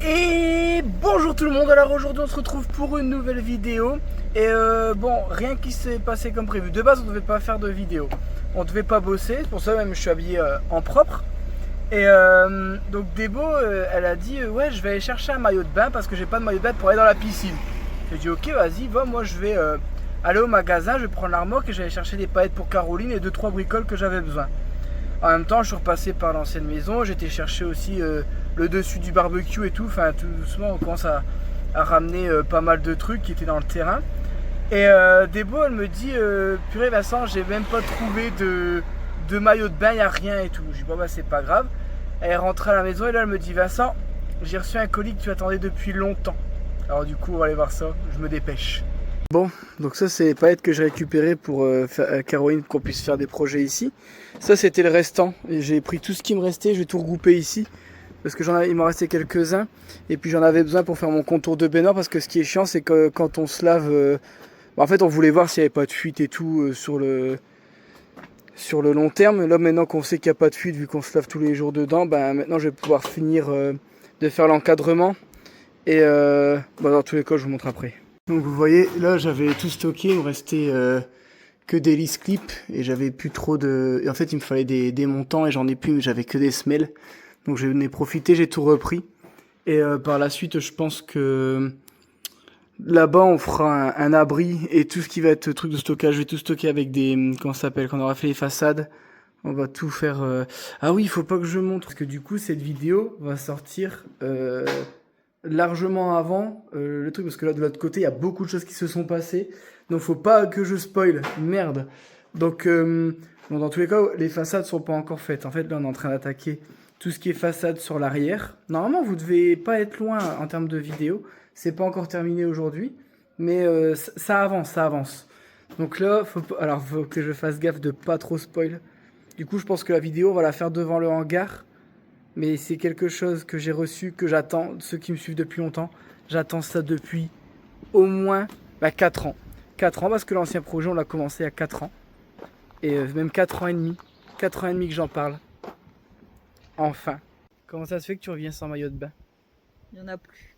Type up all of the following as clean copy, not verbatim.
Et bonjour tout le monde, alors aujourd'hui on se retrouve pour une nouvelle vidéo. Et bon, rien qui s'est passé comme prévu. De base on devait pas faire de vidéo, on devait pas bosser, pour ça même je suis habillé en propre. Et donc Débo, elle a dit ouais, je vais aller chercher un maillot de bain parce que j'ai pas de maillot de bain pour aller dans la piscine. J'ai dit ok, vas-y, va, moi je vais aller au magasin, je vais prendre la remorque et je vais aller chercher des paillettes pour Caroline et 2-3 bricoles que j'avais besoin. En même temps, je suis repassé par l'ancienne maison, j'étais chercher aussi le dessus du barbecue et tout. Enfin, tout doucement, on commence à ramener pas mal de trucs qui étaient dans le terrain. Et Débo, elle me dit purée Vincent, j'ai même pas trouvé de maillot de bain, y a rien et tout. Je dis bon bah c'est pas grave. Elle est rentrée à la maison et là elle me dit Vincent, j'ai reçu un colis que tu attendais depuis longtemps. Alors du coup on va aller voir ça, je me dépêche. Bon, donc ça c'est les paillettes que j'ai récupérées pour faire, Caroline, qu'on puisse faire des projets ici. Ça c'était le restant, et j'ai pris tout ce qui me restait, je vais tout regrouper ici. Parce que il m'en restait quelques-uns, et puis j'en avais besoin pour faire mon contour de baignoire, parce que ce qui est chiant c'est que quand on se lave, en fait on voulait voir s'il n'y avait pas de fuite et tout sur le long terme. Là maintenant qu'on sait qu'il n'y a pas de fuite, vu qu'on se lave tous les jours dedans, ben maintenant je vais pouvoir finir de faire l'encadrement. Et dans tous les cas je vous montre après. Donc vous voyez, là j'avais tout stocké, il me restait que des lisse clips et j'avais plus trop de... Et en fait il me fallait des montants et j'en ai plus, mais j'avais que des semelles. Donc j'en ai profité, j'ai tout repris. Et par la suite je pense que là-bas on fera un abri et tout ce qui va être truc de stockage. Je vais tout stocker avec des... Comment ça s'appelle? Quand on aura fait les façades, on va tout faire... Ah oui, il faut pas que je montre, parce que du coup cette vidéo va sortir... largement avant le truc, parce que là de l'autre côté il y a beaucoup de choses qui se sont passées, donc faut pas que je spoil, merde. Donc bon, dans tous les cas les façades sont pas encore faites. En fait là on est en train d'attaquer tout ce qui est façade sur l'arrière. Normalement vous devez pas être loin en termes de vidéo, c'est pas encore terminé aujourd'hui, mais ça avance. Donc là faut que je fasse gaffe de pas trop spoil. Du coup je pense que la vidéo on va la faire devant le hangar. Mais c'est quelque chose que j'ai reçu, que j'attends, ceux qui me suivent depuis longtemps, j'attends ça depuis au moins 4 ans. 4 ans, parce que l'ancien projet, on l'a commencé à 4 ans. Et même 4 ans et demi. 4 ans et demi que j'en parle. Enfin. Comment ça se fait que tu reviens sans maillot de bain? Il n'y en a plus.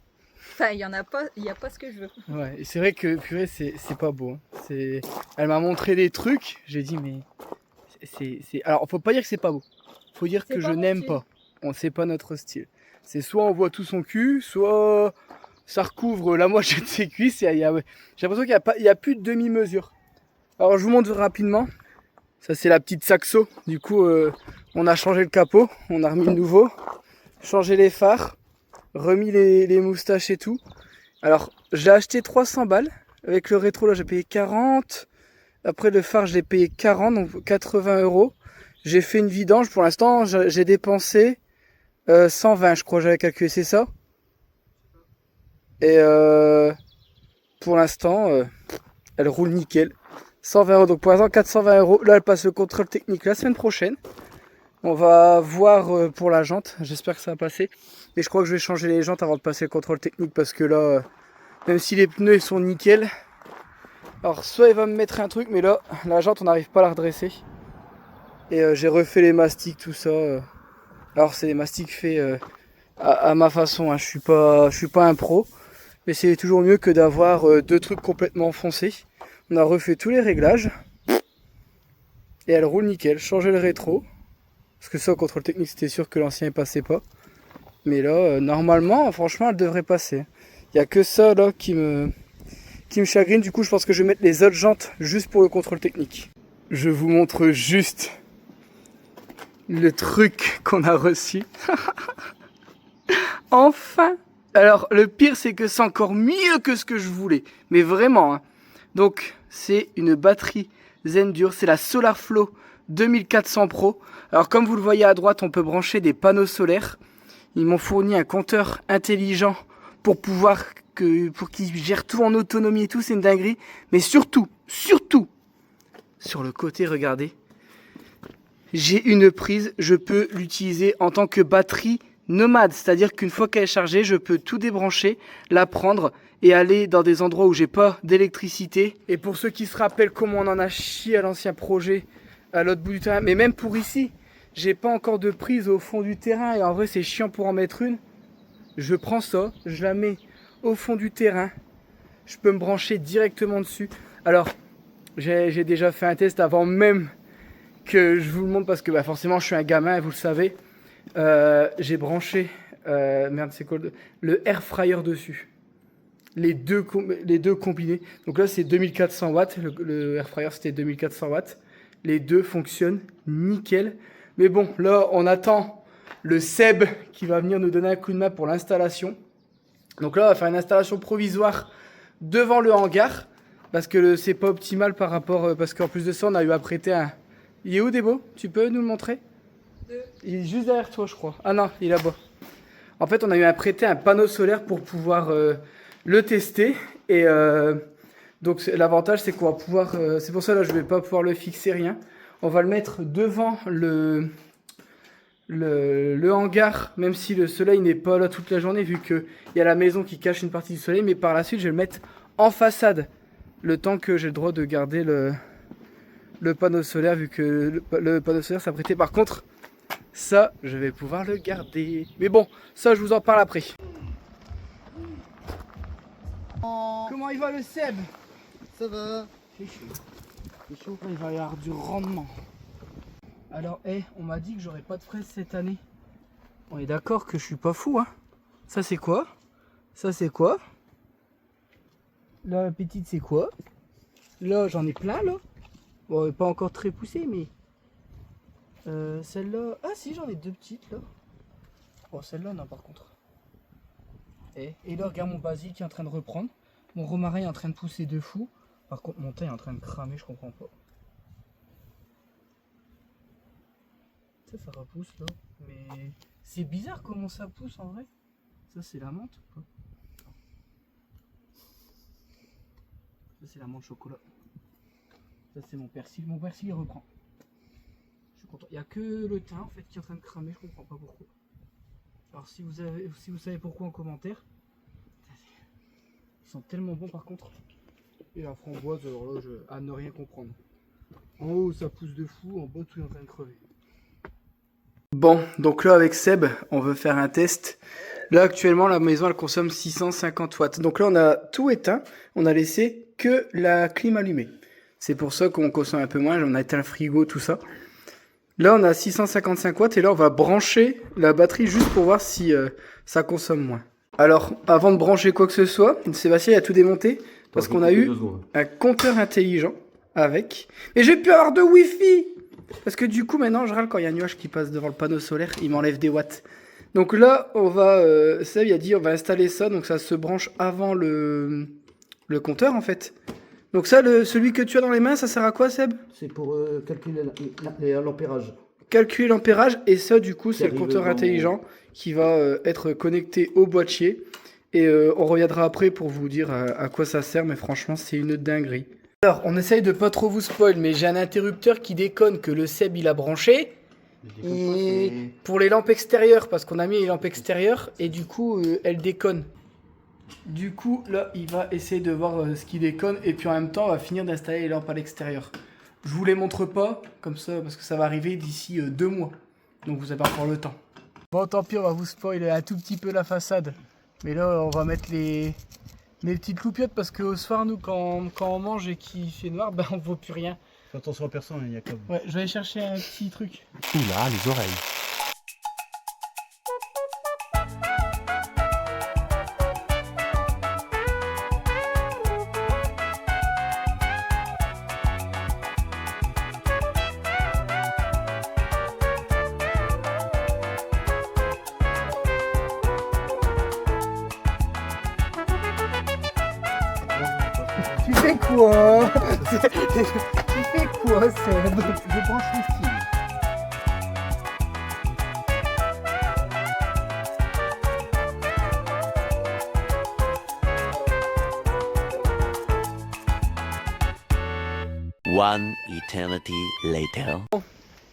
Enfin, il n'y a pas ce que je veux. Ouais, et c'est vrai que, purée, c'est pas beau. Hein. Elle m'a montré des trucs, j'ai dit, mais... Alors, faut pas dire que c'est pas beau. Faut dire que je n'aime pas. C'est pas notre style. C'est soit on voit tout son cul, soit ça recouvre la moitié de ses cuisses. J'ai l'impression qu'il n'y a plus de demi-mesure. Alors je vous montre rapidement. Ça c'est la petite Saxo. Du coup on a changé le capot, on a remis le nouveau, changé les phares, remis les moustaches et tout. Alors j'ai acheté 300 balles. Avec le rétro là j'ai payé 40. Après le phare j'ai payé 40, donc 80 €. J'ai fait une vidange. Pour l'instant j'ai dépensé 120 je crois, j'avais calculé, c'est ça. Et pour l'instant elle roule nickel. 120 €, donc pour l'instant 420 €. Là elle passe le contrôle technique la semaine prochaine. On va voir pour la jante, j'espère que ça va passer. Et je crois que je vais changer les jantes avant de passer le contrôle technique, parce que là même si les pneus ils sont nickel, alors soit il va me mettre un truc, mais là la jante on n'arrive pas à la redresser. Et j'ai refait les mastiques, tout ça. Alors c'est des mastiques faits à ma façon, hein. Je suis pas un pro, mais c'est toujours mieux que d'avoir deux trucs complètement foncés. On a refait tous les réglages et elle roule nickel. Changer le rétro, parce que ça au contrôle technique c'était sûr que l'ancien ne passait pas, mais là normalement franchement elle devrait passer. Il y a que ça là qui me chagrine. Du coup je pense que je vais mettre les autres jantes juste pour le contrôle technique. Je vous montre juste le truc qu'on a reçu. Enfin. Alors le pire c'est que c'est encore mieux que ce que je voulais, mais vraiment hein. Donc c'est une batterie Zendure, c'est la SolarFlow 2400 Pro. Alors comme vous le voyez à droite, on peut brancher des panneaux solaires. Ils m'ont fourni un compteur intelligent pour qu'il gère tout en autonomie et tout, c'est une dinguerie. Mais surtout sur le côté, regardez, j'ai une prise, je peux l'utiliser en tant que batterie nomade, c'est-à-dire qu'une fois qu'elle est chargée, je peux tout débrancher, la prendre et aller dans des endroits où j'ai pas d'électricité. Et pour ceux qui se rappellent comment on en a chié à l'ancien projet, à l'autre bout du terrain, mais même pour ici, j'ai pas encore de prise au fond du terrain et en vrai c'est chiant pour en mettre une. je prends ça, je la mets au fond du terrain. Je peux me brancher directement dessus. Alors, j'ai déjà fait un test avant même que je vous le montre parce que bah, forcément je suis un gamin, vous le savez. J'ai branché merde, c'est quoi le air fryer dessus. Les deux combinés. Donc là c'est 2400 watts. Le air fryer c'était 2400 watts. Les deux fonctionnent nickel. Mais bon, là on attend le Seb qui va venir nous donner un coup de main pour l'installation. Donc là on va faire une installation provisoire devant le hangar. Parce que c'est pas optimal par rapport... parce qu'en plus de ça on a eu à prêter un... Il est où Débo? Tu peux nous le montrer? Il est juste derrière toi je crois. Ah non, il est là-bas. En fait on a eu à prêter un panneau solaire pour pouvoir le tester. Et donc l'avantage c'est qu'on va pouvoir... c'est pour ça là je vais pas pouvoir le fixer rien. On va le mettre devant le hangar, même si le soleil n'est pas là toute la journée, vu qu'il y a la maison qui cache une partie du soleil. Mais par la suite je vais le mettre en façade. Le temps que j'ai le droit de garder le panneau solaire, vu que le panneau solaire s'apprêtait. Par contre, ça, je vais pouvoir le garder. Mais bon, ça, je vous en parle après. Comment il va le Seb? Ça va. C'est chaud. C'est chaud, il va y avoir du rendement. Alors, on m'a dit que j'aurais pas de fraises cette année. On est d'accord que je suis pas fou, hein? Ça, c'est quoi? Ça, c'est quoi? Là, la petite, c'est quoi? Là, j'en ai plein, là. Bon, pas encore très poussé, mais... celle-là... Ah si, j'en ai deux petites, là. Oh, celle-là, non, par contre. Et là, regarde mon basilic qui est en train de reprendre. Mon romarin est en train de pousser de fou. Par contre, mon thym est en train de cramer, je comprends pas. Ça repousse, là. Mais... c'est bizarre comment ça pousse, en vrai. Ça, c'est la menthe ou pas? Ça, c'est la menthe chocolat. Ça, c'est mon persil. Mon persil, il reprend. Je suis content. Il n'y a que le thym en fait qui est en train de cramer. Je comprends pas pourquoi. Alors, si vous savez pourquoi en commentaire. Ils sont tellement bons par contre. Et la framboise, alors là, à ne rien comprendre. En haut, ça pousse de fou. En bas, tout est en train de crever. Bon, donc là, avec Seb, on veut faire un test. Là, actuellement, la maison, elle consomme 650 watts. Donc là, on a tout éteint. On a laissé que la clim allumée. C'est pour ça qu'on consomme un peu moins. On a éteint le frigo, tout ça. Là, on a 655 watts. Et là, on va brancher la batterie juste pour voir si ça consomme moins. Alors, avant de brancher quoi que ce soit, Sébastien il a tout démonté. Parce qu'on a eu un compteur intelligent avec. Et j'ai pu avoir de Wi-Fi. Parce que du coup, maintenant, je râle quand il y a un nuage qui passe devant le panneau solaire. Il m'enlève des watts. Donc là, on va... Seb, il a dit, on va installer ça. Donc ça se branche avant le compteur, en fait. Donc ça, celui que tu as dans les mains, ça sert à quoi, Seb? C'est pour calculer l'ampérage. Calculer l'ampérage. Et ça, du coup, c'est le compteur intelligent qui va être connecté au boîtier. Et on reviendra après pour vous dire à quoi ça sert. Mais franchement, c'est une dinguerie. Alors, on essaye de pas trop vous spoil, mais j'ai un interrupteur qui déconne que le Seb, il a branché. Et pour les lampes extérieures, parce qu'on a mis les lampes extérieures, et du coup, elles déconnent. Du coup, là, il va essayer de voir ce qui déconne, et puis en même temps, on va finir d'installer les lampes à l'extérieur. Je vous les montre pas, comme ça, parce que ça va arriver d'ici 2 mois. Donc vous avez encore le temps. Bon, tant pis, on va vous spoiler un tout petit peu la façade. Mais là, on va mettre les petites loupiottes, parce qu'au soir, nous, quand on mange et qu'il fait noir, ben, on ne voit plus rien. Fais attention à personne, il y a comme. Ouais, je vais aller chercher un petit truc. Oula, les oreilles. Tu fais quoi? Tu fais quoi, Seb? Je branche le fil. One eternity later.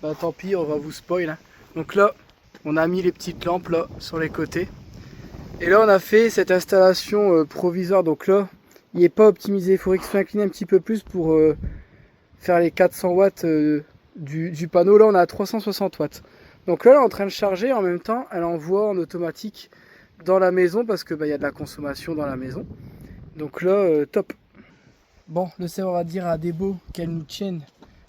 Bah tant pis, on va vous spoil. Hein. Donc là, on a mis les petites lampes là sur les côtés. Et là, on a fait cette installation provisoire. Donc là, il n'est pas optimisé. Il faudrait qu'il soit incliné un petit peu plus pour faire les 400 watts du panneau. Là, on a 360 watts. Donc là, elle est en train de charger. En même temps, elle envoie en automatique dans la maison parce que bah, y a de la consommation dans la maison. Donc là, top. Bon, le serveur va dire à Debo qu'elle nous tienne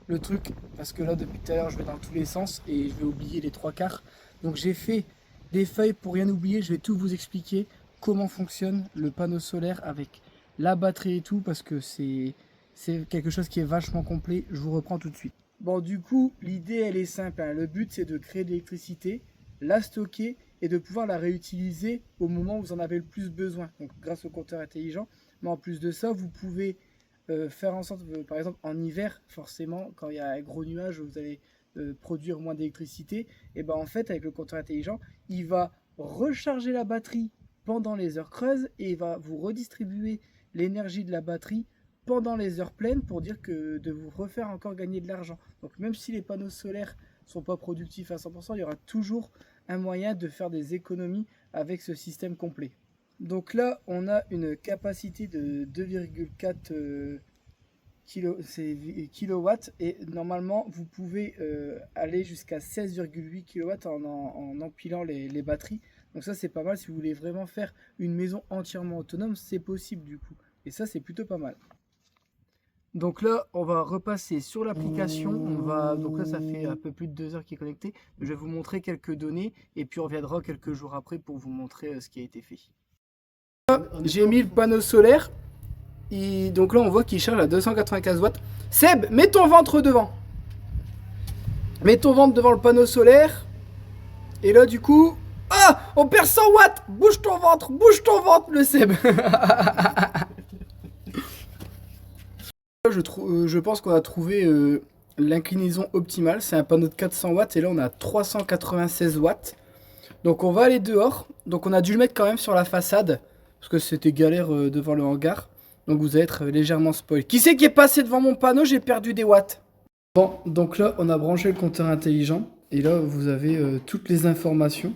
le truc parce que là depuis tout à l'heure je vais dans tous les sens et je vais oublier les 3/4. Donc j'ai fait des feuilles pour rien oublier, je vais tout vous expliquer comment fonctionne le panneau solaire avec la batterie et tout parce que c'est quelque chose qui est vachement complet. Je vous reprends tout de suite. Bon, du coup l'idée elle est simple, hein. Le but c'est de créer de l'électricité, la stocker et de pouvoir la réutiliser au moment où vous en avez le plus besoin, donc grâce au compteur intelligent. Mais en plus de ça, vous pouvez faire en sorte, par exemple en hiver, forcément, quand il y a un gros nuage, vous allez produire moins d'électricité. Et ben en fait, avec le compteur intelligent, il va recharger la batterie pendant les heures creuses et il va vous redistribuer l'énergie de la batterie pendant les heures pleines pour dire que de vous refaire encore gagner de l'argent. Donc même si les panneaux solaires sont pas productifs à 100%, il y aura toujours un moyen de faire des économies avec ce système complet. Donc là, on a une capacité de 2,4 kW et normalement, vous pouvez aller jusqu'à 16,8 kW en empilant les batteries. Donc ça, c'est pas mal si vous voulez vraiment faire une maison entièrement autonome, c'est possible du coup. Et ça, c'est plutôt pas mal. Donc là, on va repasser sur l'application. Donc là, ça fait un peu plus de 2 heures qu'il est connecté. Je vais vous montrer quelques données et puis on reviendra quelques jours après pour vous montrer ce qui a été fait. J'ai mis le panneau solaire. Et donc là, on voit qu'il charge à 295 watts. Seb, mets ton ventre devant. Mets ton ventre devant le panneau solaire. Et là, du coup... Ah, on perd 100 watts. Bouge ton ventre, le Seb. Je pense qu'on a trouvé l'inclinaison optimale. C'est un panneau de 400 watts. Et là, on a 396 watts. Donc, on va aller dehors. Donc, on a dû le mettre quand même sur la façade. Parce que c'était galère devant le hangar. Donc vous allez être légèrement spoil. Qui c'est qui est passé devant mon panneau? J'ai perdu des watts. Bon, donc là, on a branché le compteur intelligent. Et là, vous avez toutes les informations.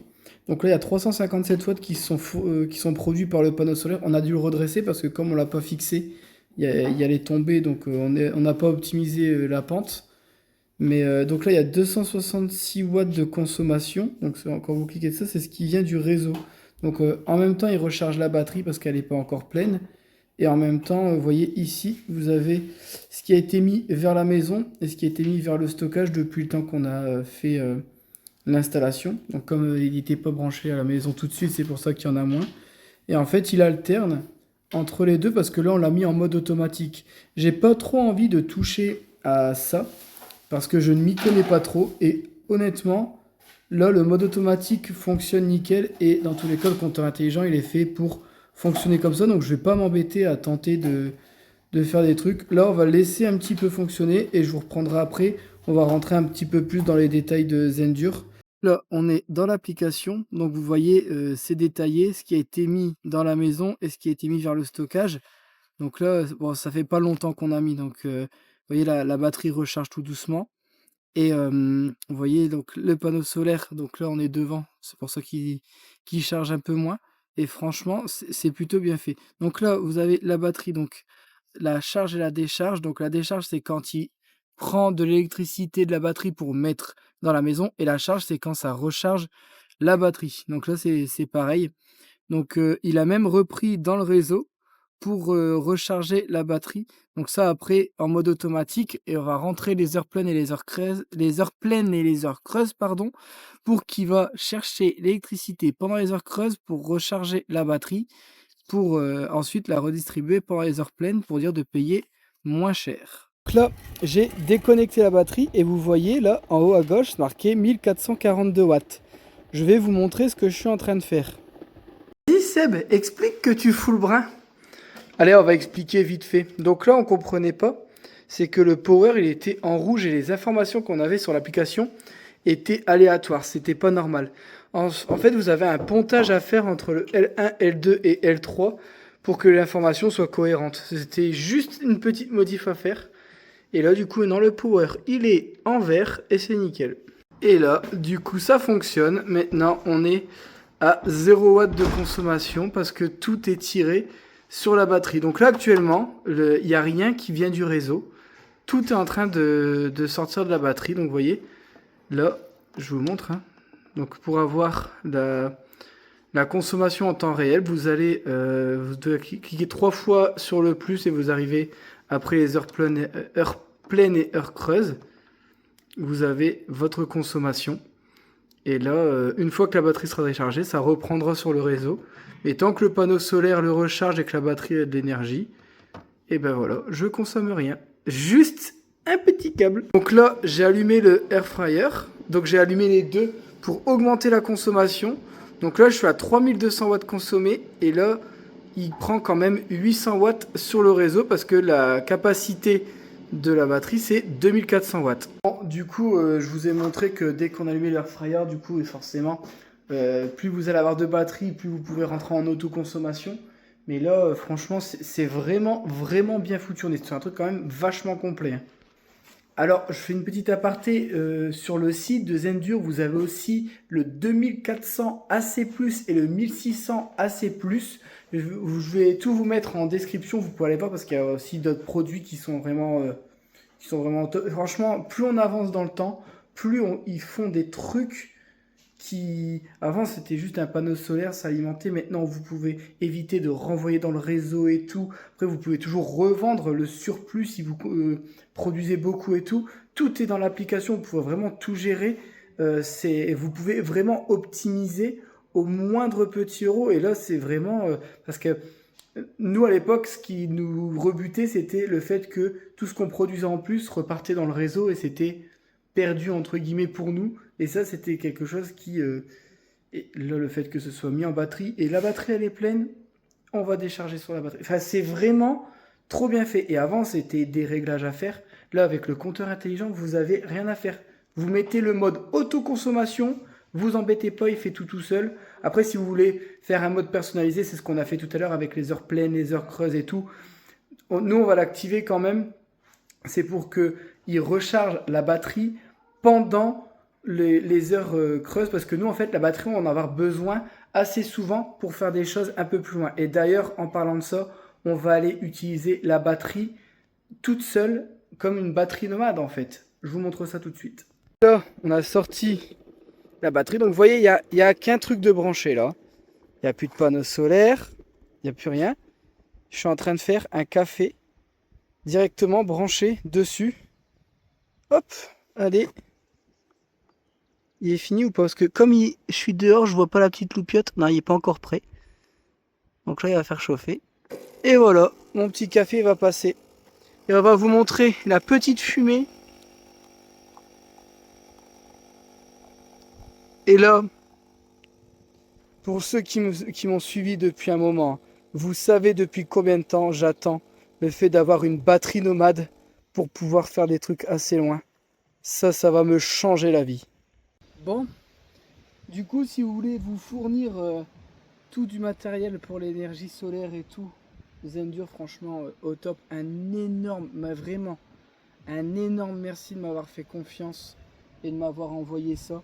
Donc là, il y a 357 watts qui sont produits par le panneau solaire. On a dû le redresser parce que comme on l'a pas fixé, il allait tomber. Donc on n'a pas optimisé la pente. Mais donc là, il y a 266 watts de consommation. Donc quand vous cliquez ça, c'est ce qui vient du réseau. Donc en même temps, il recharge la batterie parce qu'elle n'est pas encore pleine. Et en même temps, vous voyez ici, vous avez ce qui a été mis vers la maison et ce qui a été mis vers le stockage depuis le temps qu'on a fait l'installation. Donc comme il n'était pas branché à la maison tout de suite, c'est pour ça qu'il y en a moins. Et en fait, il alterne entre les deux parce que là, on l'a mis en mode automatique. J'ai pas trop envie de toucher à ça parce que je ne m'y connais pas trop. Et honnêtement, là, le mode automatique fonctionne nickel. Et dans tous les cas, le compteur intelligent, il est fait pour fonctionner comme ça. Donc, je vais pas m'embêter à tenter de faire des trucs. Là, on va laisser un petit peu fonctionner et je vous reprendrai après. On va rentrer un petit peu plus dans les détails de Zendur. Là, on est dans l'application. Donc, vous voyez, c'est détaillé ce qui a été mis dans la maison et ce qui a été mis vers le stockage. Donc là, bon, ça fait pas longtemps qu'on a mis. Donc, vous voyez, la batterie recharge tout doucement. Et vous voyez, donc le panneau solaire. Donc là, on est devant. C'est pour ça qu'il charge un peu moins. Et franchement, c'est plutôt bien fait. Donc là, vous avez la batterie, donc la charge et la décharge. Donc la décharge, c'est quand il prend de l'électricité de la batterie pour mettre dans la maison. Et la charge, c'est quand ça recharge la batterie. Donc là, c'est pareil. Donc il a même repris dans le réseau pour recharger la batterie. Donc ça, après, en mode automatique. Et on va rentrer les heures pleines et les heures creuses, pardon, pour qu'il va chercher l'électricité pendant les heures creuses pour recharger la batterie, pour ensuite la redistribuer pendant les heures pleines pour dire de payer moins cher. Donc là, j'ai déconnecté la batterie et vous voyez là, en haut à gauche, marqué 1442 watts. Je vais vous montrer ce que je suis en train de faire. Vas-y Seb, explique que tu fous le brin. Allez, on va expliquer vite fait. Donc là, on comprenait pas. C'est que le power, il était en rouge et les informations qu'on avait sur l'application étaient aléatoires. C'était pas normal. En fait, vous avez un pontage à faire entre le L1, L2 et L3 pour que l'information soit cohérente. C'était juste une petite modif à faire. Et là, du coup, dans le power, il est en vert et c'est nickel. Et là, du coup, ça fonctionne. Maintenant, on est à 0 watts de consommation parce que tout est tiré sur la batterie. Donc là, actuellement, il n'y a rien qui vient du réseau. Tout est en train de sortir de la batterie. Donc, vous voyez, là, je vous montre. Hein. Donc, pour avoir la consommation en temps réel. Vous allez vous devez cliquer 3 fois sur le plus et vous arrivez après les heures pleines et heures creuses. Vous avez votre consommation. Et là, une fois que la batterie sera déchargée, ça reprendra sur le réseau. Et tant que le panneau solaire le recharge et que la batterie a de l'énergie, et ben voilà, je consomme rien. Juste un petit câble. Donc là, j'ai allumé le air fryer. Donc j'ai allumé les deux pour augmenter la consommation. Donc là, je suis à 3200 watts consommés. Et là, il prend quand même 800 watts sur le réseau parce que la capacité de la batterie, c'est 2400 watts. Bon, du coup, je vous ai montré que dès qu'on allumait l'air fryer, du coup, et forcément, plus vous allez avoir de batterie, plus vous pouvez rentrer en autoconsommation. Mais là, franchement, c'est vraiment, vraiment bien foutu. C'est un truc quand même vachement complet, hein. Alors, je fais une petite aparté sur le site de Zendur. Vous avez aussi le 2400 AC+, et le 1600 AC+. Je vais tout vous mettre en description. Vous pouvez aller voir parce qu'il y a aussi d'autres produits qui sont vraiment top. Franchement, plus on avance dans le temps, plus ils font des trucs qui... Avant, c'était juste un panneau solaire, ça alimentait. Maintenant, vous pouvez éviter de renvoyer dans le réseau et tout. Après, vous pouvez toujours revendre le surplus si vous produisez beaucoup et tout. Tout est dans l'application, vous pouvez vraiment tout gérer. Vous pouvez vraiment optimiser au moindre petit euro. Et là, c'est vraiment... parce que nous, à l'époque, ce qui nous rebutait, c'était le fait que tout ce qu'on produisait en plus repartait dans le réseau et c'était perdu, entre guillemets, pour nous. Et ça, c'était quelque chose qui... et là, le fait que ce soit mis en batterie, et la batterie, elle est pleine, on va décharger sur la batterie. Enfin, c'est vraiment trop bien fait. Et avant, c'était des réglages à faire. Là, avec le compteur intelligent, vous avez rien à faire. Vous mettez le mode autoconsommation, vous embêtez pas, il fait tout seul. Après, si vous voulez faire un mode personnalisé, c'est ce qu'on a fait tout à l'heure avec les heures pleines, les heures creuses et tout. Nous, on va l'activer quand même. C'est pour qu'il recharge la batterie pendant les heures creuses, parce que nous, en fait, la batterie, on va en avoir besoin assez souvent pour faire des choses un peu plus loin. Et d'ailleurs, en parlant de ça, on va aller utiliser la batterie toute seule, comme une batterie nomade, en fait. Je vous montre ça tout de suite. Là, on a sorti la batterie. Donc, vous voyez, il n'y a qu'un truc de branché, là. Il n'y a plus de panneau solaire, il n'y a plus rien. Je suis en train de faire un café directement branché dessus. Hop, allez. Il est fini ou pas? Parce que comme je suis dehors, je vois pas la petite loupiote. Non, il n'est pas encore prêt. Donc là, il va faire chauffer. Et voilà, mon petit café va passer. Et on va vous montrer la petite fumée. Et là, pour ceux qui m'ont suivi depuis un moment, vous savez depuis combien de temps j'attends le fait d'avoir une batterie nomade pour pouvoir faire des trucs assez loin. Ça va me changer la vie. Bon, du coup, si vous voulez vous fournir tout du matériel pour l'énergie solaire et tout, Zendur, franchement, au top. Vraiment, un énorme merci de m'avoir fait confiance et de m'avoir envoyé ça.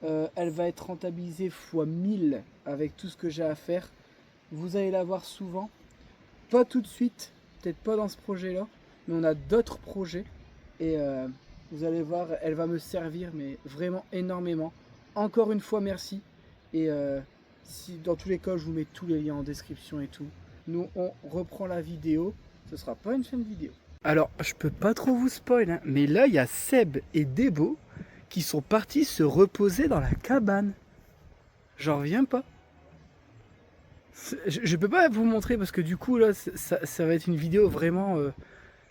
Elle va être rentabilisée x 1000 avec tout ce que j'ai à faire. Vous allez la voir souvent. Pas tout de suite, peut-être pas dans ce projet-là, mais on a d'autres projets. Et vous allez voir, elle va me servir, mais vraiment énormément. Encore une fois, merci. Et si dans tous les cas, je vous mets tous les liens en description et tout. Nous, on reprend la vidéo. Ce sera pas une chaîne vidéo. Alors, je peux pas trop vous spoil, hein, mais là, il y a Seb et Debo qui sont partis se reposer dans la cabane. J'en reviens pas. Je peux pas vous montrer parce que du coup, là, ça va être une vidéo vraiment...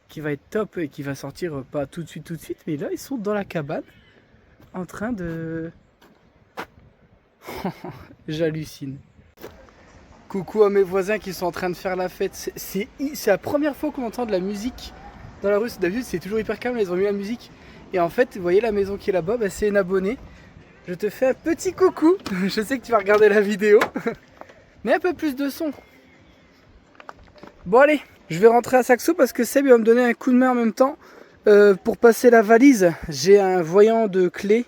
qui va être top et qui va sortir pas tout de suite, mais là ils sont dans la cabane en train de... J'hallucine. Coucou à mes voisins qui sont en train de faire la fête. C'est la première fois qu'on entend de la musique dans la rue. D'habitude c'est toujours hyper calme, ils ont mis la musique. Et en fait, vous voyez la maison qui est là-bas, bah, c'est une abonnée. Je te fais un petit coucou. Je sais que tu vas regarder la vidéo. Mais un peu plus de son. Bon allez, je vais rentrer à Saxo parce que Seb il va me donner un coup de main en même temps pour passer la valise. J'ai un voyant de clé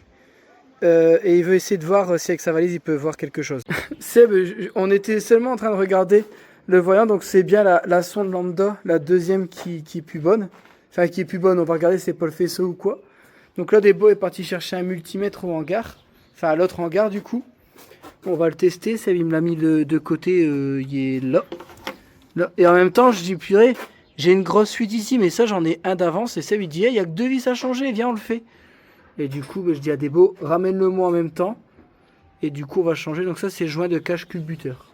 et il veut essayer de voir si avec sa valise il peut voir quelque chose. Seb, on était seulement en train de regarder le voyant, donc c'est bien la sonde lambda, la deuxième qui est plus bonne. Enfin qui est plus bonne, on va regarder si c'est pas le faisceau ou quoi. Donc là Debo est parti chercher un multimètre au hangar, enfin à l'autre hangar du coup. On va le tester. Ça, il me l'a mis de côté. Il est là. Là. Et en même temps, je dis, purée, j'ai une grosse fuite ici, mais ça, j'en ai un d'avance. Et Seb, il dit, il n'y a que 2 vis à changer. Viens, on le fait. Et du coup, je dis à Debo, ramène-le-moi en même temps. Et du coup, on va changer. Donc ça, c'est joint de cache culbuteur.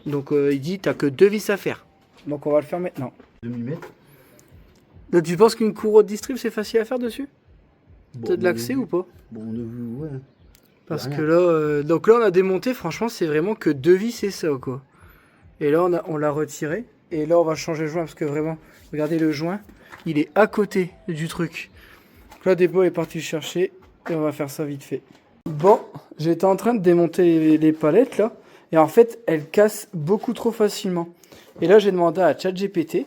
Donc il dit, t'as que 2 vis à faire. Donc on va le faire maintenant. 2 mm. Donc tu penses qu'une courroie de distrib, c'est facile à faire dessus? Bon, T'as de l'accès ou pas? Bon, on a vu, ouais. Parce Rien. que là, donc là, on a démonté. Franchement, c'est vraiment que 2 vis, c'est ça, quoi. Et là, on l'a retiré. Et là, on va changer le joint parce que vraiment, regardez le joint, il est à côté du truc. Donc là, Debo est parti le chercher et on va faire ça vite fait. Bon, j'étais en train de démonter les palettes là. Et en fait, elles cassent beaucoup trop facilement. Et là, j'ai demandé à ChatGPT.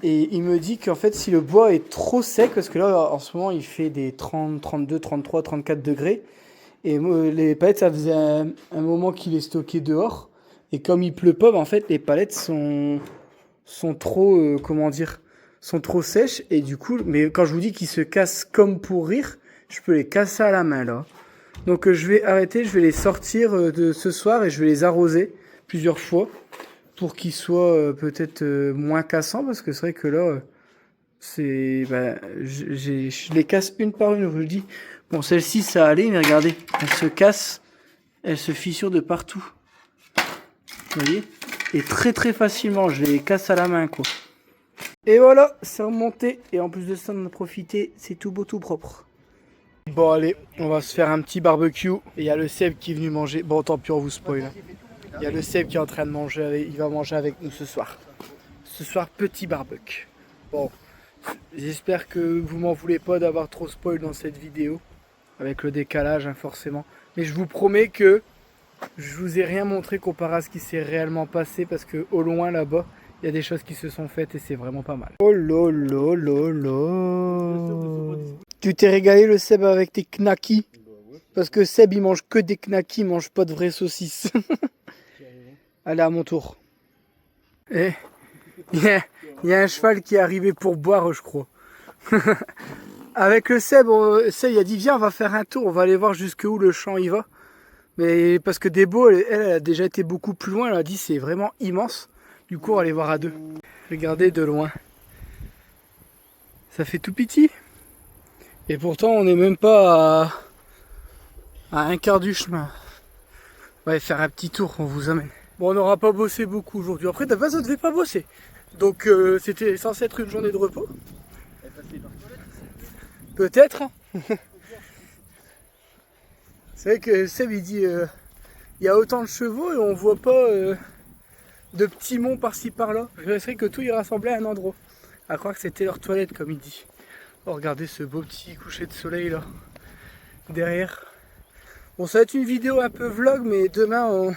Et il me dit qu'en fait, si le bois est trop sec, parce que là, en ce moment, il fait des 30, 32, 33, 34 degrés. Et les palettes, ça faisait un moment qu'il est stocké dehors. Et comme il pleut pas, en fait, les palettes sont trop, comment dire, sont trop sèches. Et du coup, mais quand je vous dis qu'ils se cassent comme pour rire, je peux les casser à la main, là. Donc je vais arrêter, je vais les sortir de ce soir et je vais les arroser plusieurs fois pour qu'ils soient peut-être moins cassants, parce que c'est vrai que là, je les casse une par une, je vous le dis. Bon, celle-ci, ça allait, mais regardez, elle se casse, elle se fissure de partout. Vous voyez? Et très très facilement, je les casse à la main, quoi. Et voilà, c'est remonté. Et en plus de ça, on en a profité, c'est tout beau, tout propre. Bon, allez, on va se faire un petit barbecue. Et il y a le Seb qui est venu manger. Bon, tant pis, on vous spoil. Il y a le Seb qui est en train de manger. Il va manger avec nous ce soir. Ce soir, petit barbecue. Bon, j'espère que vous m'en voulez pas d'avoir trop spoil dans cette vidéo. Avec le décalage, hein, forcément. Mais je vous promets que je vous ai rien montré comparé à ce qui s'est réellement passé. Parce que au loin, là-bas, il y a des choses qui se sont faites et c'est vraiment pas mal. Oh lolo lolo. Tu t'es régalé le Seb avec tes knackis? Parce que Seb il mange que des knackis, il mange pas de vraies saucisses. Allez, à mon tour. Et il y a un cheval qui est arrivé pour boire, je crois. Avec le Seb, Seb il a dit viens, on va faire un tour, on va aller voir jusqu'où le champ il va. Mais parce que Debo, elle a déjà été beaucoup plus loin, elle a dit c'est vraiment immense. Du coup, on va aller voir à deux. Regardez de loin. Ça fait tout petit. Et pourtant, on n'est même pas à un quart du chemin. On va aller faire un petit tour, on vous amène. Bon, on n'aura pas bossé beaucoup aujourd'hui. Après, de base, on ne devait pas bosser. Donc, c'était censé être une journée de repos. Peut-être. C'est vrai que Seb, il dit il y a autant de chevaux et on voit pas de petits monts par-ci par-là. Je laisserais que tout y rassemblait à un endroit. À croire que c'était leur toilette, comme il dit. Oh, regardez ce beau petit coucher de soleil là, derrière. Bon, ça va être une vidéo un peu vlog, mais demain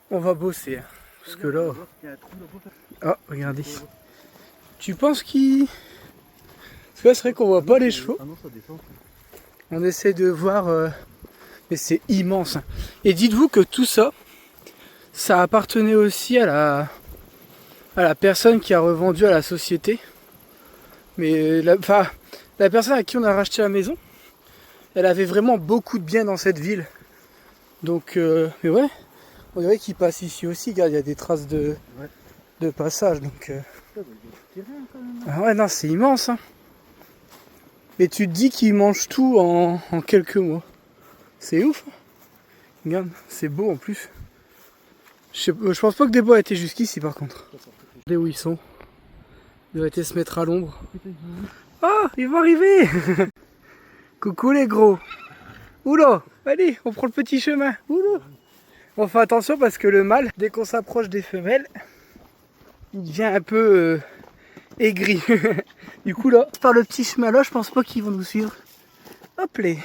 on va bosser. Hein, parce que là... Oh, regardez. Tu penses qu'il... Parce que là, c'est vrai qu'on voit pas les chevaux. On essaie de voir... Mais c'est immense. Hein. Et dites-vous que tout ça, ça appartenait aussi à la personne qui a revendu à la société. Mais la personne à qui on a racheté la maison, elle avait vraiment beaucoup de biens dans cette ville. Donc, mais ouais, on dirait qu'il passe ici aussi. Regarde, il y a des traces de passage. Donc, ah ouais, non, c'est immense. Hein. Et tu te dis qu'il mange tout en quelques mois. C'est ouf. Hein. Regarde, c'est beau en plus. Je pense pas que des bois étaient jusqu'ici par contre. Regardez où ils sont. Ils doivent été se mettre à l'ombre. Ah, ils vont arriver. Coucou les gros. Oula, allez, on prend le petit chemin. Oula. On fait attention parce que le mâle, dès qu'on s'approche des femelles, il devient un peu aigri. Du coup là, par le petit chemin là, je pense pas qu'ils vont nous suivre. Hop les.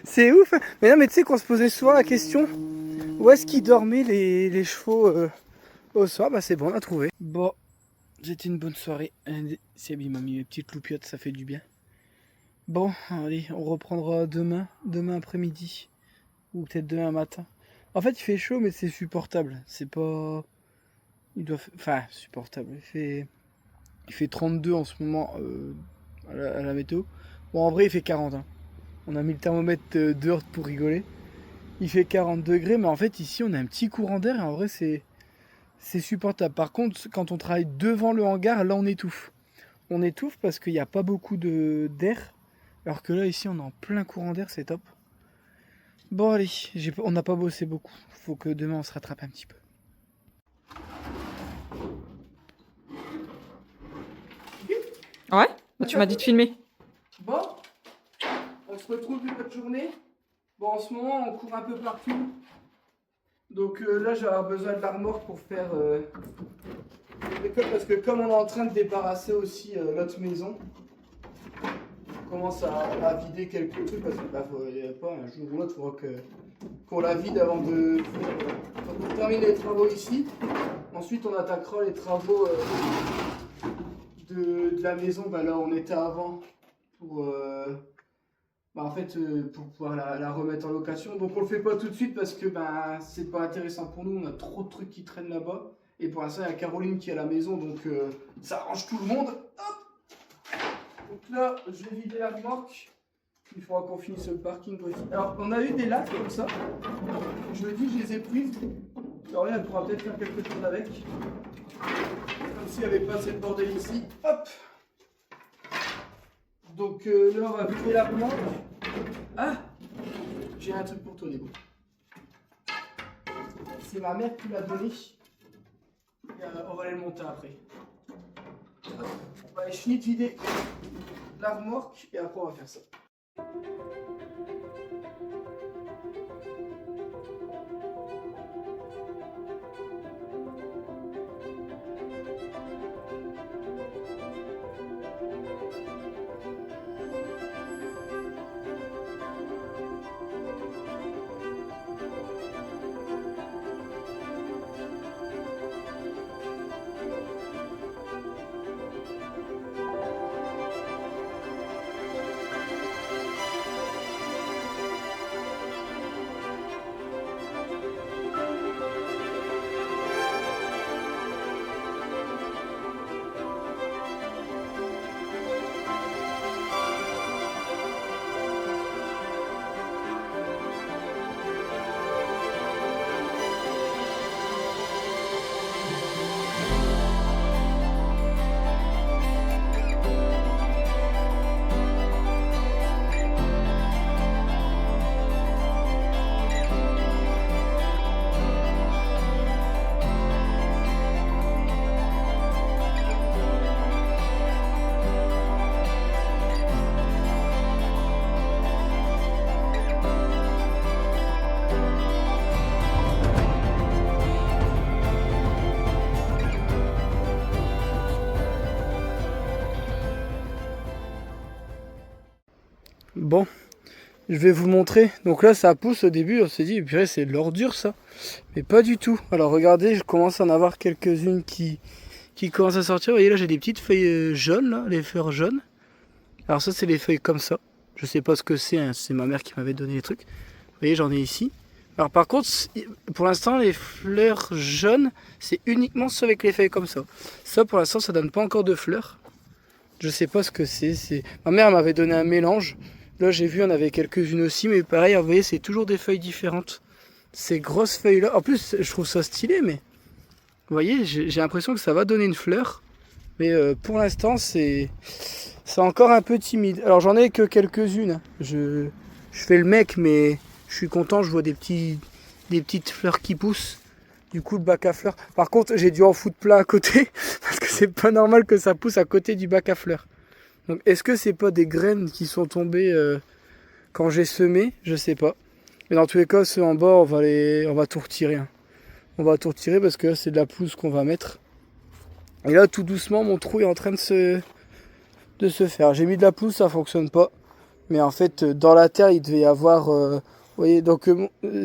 C'est ouf. Mais non, mais tu sais qu'on se posait souvent la question, où est-ce qu'ils dormaient les chevaux au soir? Bah c'est bon, on a trouvé. Bon, c'était une bonne soirée. Seb, il m'a mis mes petites loupiottes, ça fait du bien. Bon, allez, on reprendra demain après-midi. Ou peut-être demain matin. En fait, il fait chaud, mais c'est supportable. C'est pas... Enfin, supportable. Il fait 32 en ce moment à la météo. Bon, en vrai, il fait 40. Hein. On a mis le thermomètre dehors pour rigoler. Il fait 40 degrés, mais en fait ici on a un petit courant d'air et en vrai c'est supportable. Par contre, quand on travaille devant le hangar, là on étouffe. On étouffe parce qu'il n'y a pas beaucoup d'air. Alors que là ici on est en plein courant d'air, c'est top. Bon allez, on n'a pas bossé beaucoup. Faut que demain on se rattrape un petit peu. Ouais, bah, tu m'as dit de filmer. Bon, on se retrouve une autre journée. Bon, en ce moment, on court un peu partout. Donc là, j'ai besoin de la remorque pour faire l'école. Parce que comme on est en train de débarrasser aussi l'autre maison, on commence à vider quelques trucs. Parce que pas un jour ou l'autre, il faudra qu'on la vide avant de on termine les travaux ici. Ensuite, on attaquera les travaux de la maison, là on était avant pour pour pouvoir la remettre en location. Donc on le fait pas tout de suite parce que c'est pas intéressant pour nous, on a trop de trucs qui traînent là-bas. Et pour l'instant il y a Caroline qui est à la maison, donc ça arrange tout le monde. Hop, donc là je vais vider la remorque. Il faudra qu'on finisse le parking aussi. Alors on a eu des lattes comme ça. Je me dis je les ai prises. Alors là elle pourra peut-être faire quelque chose avec. Comme s'il n'y avait pas cette bordel ici. Hop. Donc là on va vider la remorque. Ah, j'ai un truc pour toi Nebo. C'est ma mère qui l'a donné. On va aller le monter après. On va aller finir de vider la remorque et après on va faire ça. Bon, je vais vous montrer. Donc là, ça pousse au début. On s'est dit, purée, c'est de l'ordure ça. Mais pas du tout. Alors regardez, je commence à en avoir quelques-unes qui commencent à sortir. Vous voyez là, j'ai des petites feuilles jaunes, là, les fleurs jaunes. Alors ça, c'est les feuilles comme ça. Je sais pas ce que c'est, hein. C'est ma mère qui m'avait donné les trucs. Vous voyez, j'en ai ici. Alors par contre, pour l'instant, les fleurs jaunes, c'est uniquement ceux avec les feuilles comme ça. Ça, pour l'instant, ça donne pas encore de fleurs. Je sais pas ce que c'est. Ma mère m'avait donné un mélange. Là, j'ai vu, il y en avait quelques-unes aussi, mais pareil, vous voyez, c'est toujours des feuilles différentes. Ces grosses feuilles-là. En plus, je trouve ça stylé, mais vous voyez, j'ai l'impression que ça va donner une fleur. Mais pour l'instant, c'est encore un peu timide. Alors, j'en ai que quelques-unes. Je fais le mec, mais je suis content, je vois des petites fleurs qui poussent. Du coup, le bac à fleurs. Par contre, j'ai dû en foutre plein à côté, parce que c'est pas normal que ça pousse à côté du bac à fleurs. Donc, est-ce que c'est pas des graines qui sont tombées quand j'ai semé? Je sais pas. Mais dans tous les cas, ceux en bas, on va tout retirer. Hein. On va tout retirer parce que là, c'est de la pelouse qu'on va mettre. Et là, tout doucement, mon trou est en train de se faire. J'ai mis de la pelouse, ça fonctionne pas. Mais en fait, dans la terre, il devait y avoir... vous voyez, donc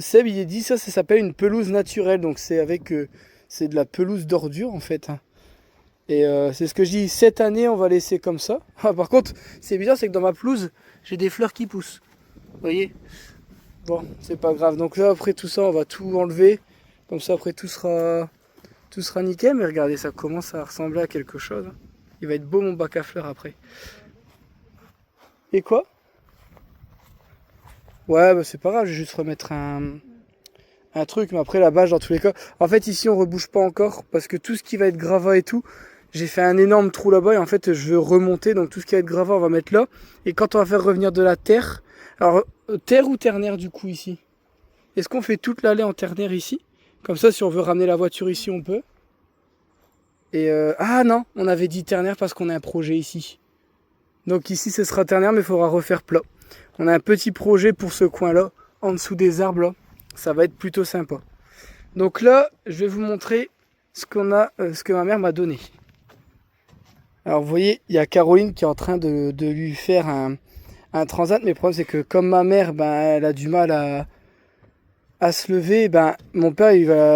Seb, il a dit ça s'appelle une pelouse naturelle. Donc c'est c'est de la pelouse d'ordure en fait. Hein. Et c'est ce que je dis, cette année, on va laisser comme ça. Ah, par contre, c'est bizarre, c'est que dans ma pelouse, j'ai des fleurs qui poussent. Vous voyez? Bon, c'est pas grave. Donc là, après tout ça, on va tout enlever. Comme ça, après, tout sera nickel. Mais regardez, ça commence à ressembler à quelque chose. Il va être beau, mon bac à fleurs, après. Et quoi? Ouais, bah c'est pas grave, je vais juste remettre un truc. Mais après, la bâche, dans tous les cas. En fait, ici, on rebouche pas encore. Parce que tout ce qui va être gravat et tout, j'ai fait un énorme trou là-bas. Et en fait, je veux remonter. Donc, tout ce qui va être gravat, on va mettre là. Et quand on va faire revenir de la terre. Alors, terre ou ternaire, du coup, ici? Est-ce qu'on fait toute l'allée en ternaire ici? Comme ça, si on veut ramener la voiture ici, on peut. Et ah non, on avait dit ternaire parce qu'on a un projet ici. Donc ici, ce sera ternaire, mais il faudra refaire plat. On a un petit projet pour ce coin-là, en dessous des arbres là. Ça va être plutôt sympa. Donc là, je vais vous montrer ce que ma mère m'a donné. Alors vous voyez, il y a Caroline qui est en train de lui faire un transat. Mais le problème, c'est que comme ma mère, ben, elle a du mal à se lever, ben, mon père,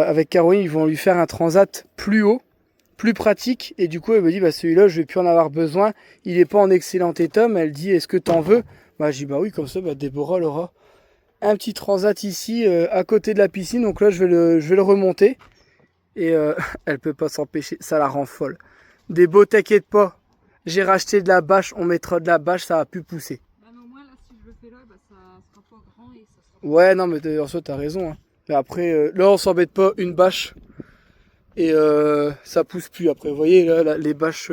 avec Caroline, ils vont lui faire un transat plus haut, plus pratique. Et du coup, elle me dit, bah, celui-là, je vais plus en avoir besoin. Il est pas en excellent état. Mais elle dit, est-ce que t'en veux? Bah, je dis, bah oui, comme ça, bah, Déborah, elle aura un petit transat ici, à côté de la piscine. Donc là, je vais le remonter. Et elle peut pas s'empêcher. Ça la rend folle. Débo, t'inquiète pas. J'ai racheté de la bâche. On mettra de la bâche, ça va plus pousser. Bah, mais au moins, là, si je le fais là, bah, ça sera pas grand et ça sera... Ouais, non, mais en soi, t'as raison. Hein. Mais après, là, on s'embête pas. Une bâche. Et ça pousse plus. Après, vous voyez, là les bâches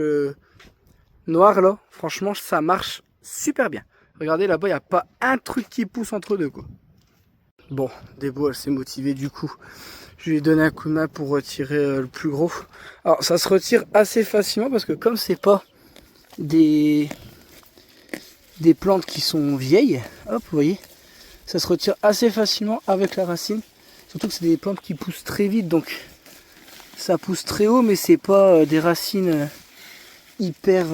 noires, là, franchement, ça marche super bien. Regardez, là-bas, il n'y a pas un truc qui pousse entre deux, quoi. Bon, Débo, elle s'est motivée, du coup. Je lui ai donné un coup de main pour retirer le plus gros. Alors, ça se retire assez facilement parce que comme c'est pas des plantes qui sont vieilles, hop, vous voyez, ça se retire assez facilement avec la racine. Surtout que c'est des plantes qui poussent très vite, donc ça pousse très haut, mais c'est pas des racines hyper...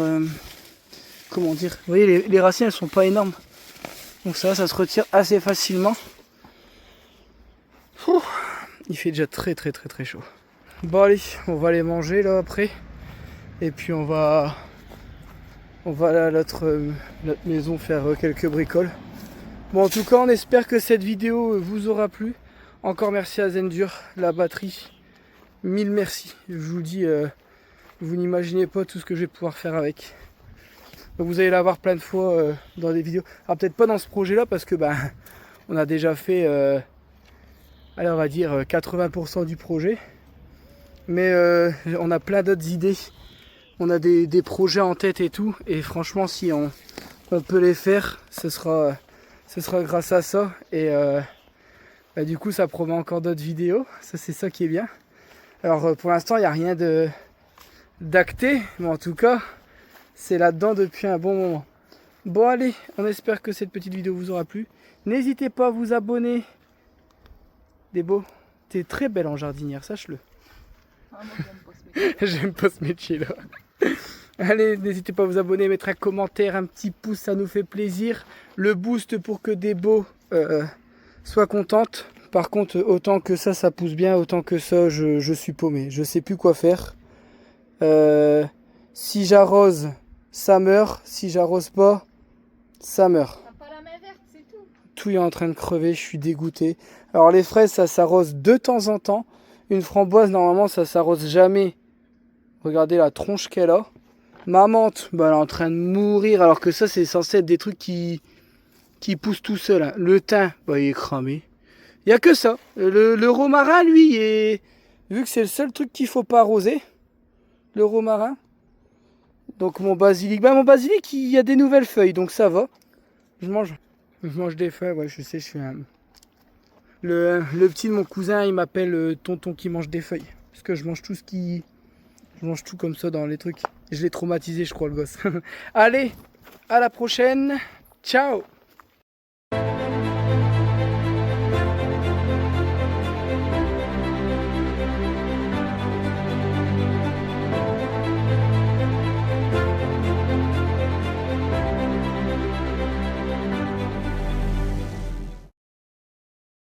comment dire? Vous voyez, les racines, elles sont pas énormes. Donc ça se retire assez facilement. Ouh, il fait déjà très chaud. Bon allez, on va aller manger là après. Et puis on va aller à notre maison faire quelques bricoles. Bon, en tout cas, on espère que cette vidéo vous aura plu. Encore merci à Zendur, la batterie. 1000 merci. Je vous dis, vous n'imaginez pas tout ce que je vais pouvoir faire avec. Donc vous allez la voir plein de fois dans des vidéos. Alors peut-être pas dans ce projet-là parce que ben on a déjà fait, allez, on va dire 80% du projet. Mais on a plein d'autres idées. On a des projets en tête et tout. Et franchement, si on peut les faire, ce sera grâce à ça. Et bah, du coup, ça promet encore d'autres vidéos. Ça, c'est ça qui est bien. Alors pour l'instant, il n'y a rien d'acté. Mais en tout cas, c'est là-dedans depuis un bon moment. Bon allez, on espère que cette petite vidéo vous aura plu. N'hésitez pas à vous abonner. Débo, t'es très belle en jardinière, sache-le. Ah, moi, j'aime pas ce métier. J'aime pas ce métier-là. Allez, n'hésitez pas à vous abonner, mettre un commentaire, un petit pouce, ça nous fait plaisir. Le boost pour que Débo soit contente. Par contre, autant que ça pousse bien, autant que ça, je suis paumé. Je sais plus quoi faire. Si j'arrose, ça meurt. Si j'arrose pas, ça meurt. T'as pas la main verte, c'est tout. Tout est en train de crever, je suis dégoûté. Alors les fraises, ça s'arrose de temps en temps. Une framboise, normalement, ça s'arrose jamais. Regardez la tronche qu'elle a. Ma menthe, bah, elle est en train de mourir. Alors que ça, c'est censé être des trucs qui poussent tout seul. Hein. Le thym, bah, il est cramé. Il n'y a que ça. Le romarin, lui, vu que c'est le seul truc qu'il faut pas arroser. Le romarin. Donc mon basilic. Bah, mon basilic, il y a des nouvelles feuilles. Donc ça va. Je mange des feuilles. Ouais, je sais, je suis un... Le petit de mon cousin, il m'appelle tonton qui mange des feuilles. Parce que je mange tout je mange tout comme ça dans les trucs. Et je l'ai traumatisé, je crois, le gosse. Allez, à la prochaine. Ciao.